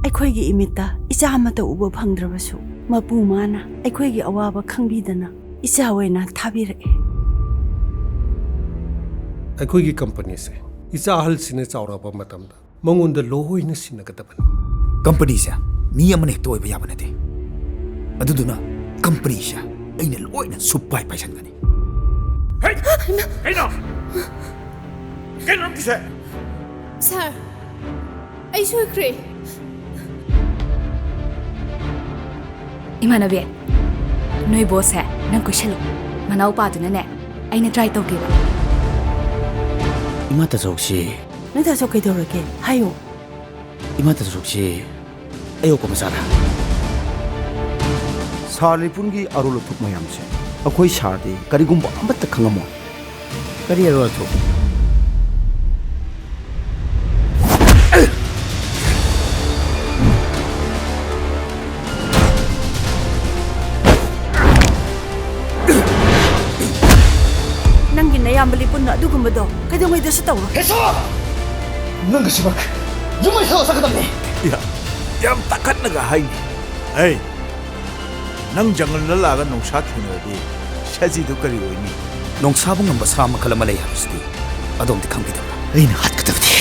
ꯑꯩꯈꯣꯏꯒꯤ ꯏꯃꯤꯠꯇ ꯏꯆꯥ ꯑꯃꯇ ꯎꯕ ꯐꯪꯗ꯭ꯔꯕꯁꯨ ꯃꯄꯨ ꯃꯥꯅ ꯑꯩꯈꯣꯏꯒꯤ ꯑꯋꯥꯕ ꯈꯪꯕꯤꯗꯅ ꯏꯆꯥ ꯑꯣꯏꯅ ꯊꯥꯕꯤꯔꯛꯏ ꯑꯩꯈꯣꯏꯒꯤ ꯀꯝꯄꯅꯤꯁꯦ ꯏꯆꯥ ꯑꯍꯜꯁꯤꯅ ꯆꯥꯎꯔꯛꯄ ꯃꯇꯝꯗ ꯃꯉꯣꯟꯗ ꯂꯣꯏꯅ ꯁꯤꯟꯅꯒꯗꯕꯅꯤ ꯀꯝꯄꯅꯤꯁꯦ ꯃꯤ ꯑꯃꯅ ꯍꯦꯛꯇ ꯑꯣꯏꯕ ꯌꯥꯕ ꯅꯠꯇꯦ ꯑꯗꯨꯗꯨꯅ ꯀꯝꯄꯅꯤꯁꯦ ꯑꯩꯅ ꯂꯣꯏꯅ ꯁꯨꯞꯄꯥꯏ ꯄꯥꯏꯁꯟꯒꯅꯤ ꯀꯩꯅꯣ ꯀꯤꯁꯦ ꯁꯥꯔ ꯑꯩ ꯁꯣꯏꯈ꯭ꯔꯦ 이만하게 너희 보세 난 고실로 만나오 빠드네 아이는 트라이 떠기봐 이마다서 혹시 ꯅꯪ ꯀꯩꯗꯧꯔꯒꯦ ꯍꯥꯏꯌꯣ 이마다서 혹시 ꯑꯌꯣꯛꯄ ꯃꯆꯥꯔꯥ ꯁꯥꯔ ꯂꯩꯄꯨꯟꯒꯤ ꯑꯔꯣꯜ ꯑꯊꯨꯞ ꯃꯌꯥꯝꯁꯦ ꯑꯩꯈꯣꯏ ꯁꯥꯔꯗꯤ ꯀꯔꯤꯒꯨꯝꯕ ꯑꯃꯠꯇ ꯈꯪꯉꯝꯃꯣꯏ ꯀꯔꯤ ꯑꯔꯣꯜ ꯑꯊꯨꯞ ꯅꯪꯒꯤ ꯅꯌꯥꯝꯕ ꯂꯩꯄꯨꯟꯅ ꯑꯗꯨꯒꯨꯝꯕꯗꯣ ꯀꯩꯗꯧꯉꯩꯗꯁꯨ ꯇꯧꯔꯣ 해서 너가시막 정말 해서 그다음에 ꯌꯥꯝ ꯇꯥꯈꯠꯂꯒ ꯍꯥꯏꯅꯤ ꯑꯩ ꯅꯪ ꯖꯪꯒꯜꯗ ꯂꯥꯛꯑꯒ ꯅꯣꯡꯁꯥ ꯊꯦꯡꯅꯔꯗꯤ ꯁꯖꯤꯗꯨ ꯀꯔꯤ ꯑꯣꯏꯅꯤ ꯅꯣꯡꯁꯥꯕꯨ ꯉꯝꯕ ꯁꯥ ꯃꯈꯜ ꯑꯃ ꯂꯩ ꯍꯥꯏꯕꯁꯤꯗꯤ ꯑꯗꯣꯝꯗꯤ ꯈꯪꯕꯤꯗꯕ꯭ꯔꯥ ꯑꯩꯅ ꯍꯥꯠꯀꯗꯕꯅꯤ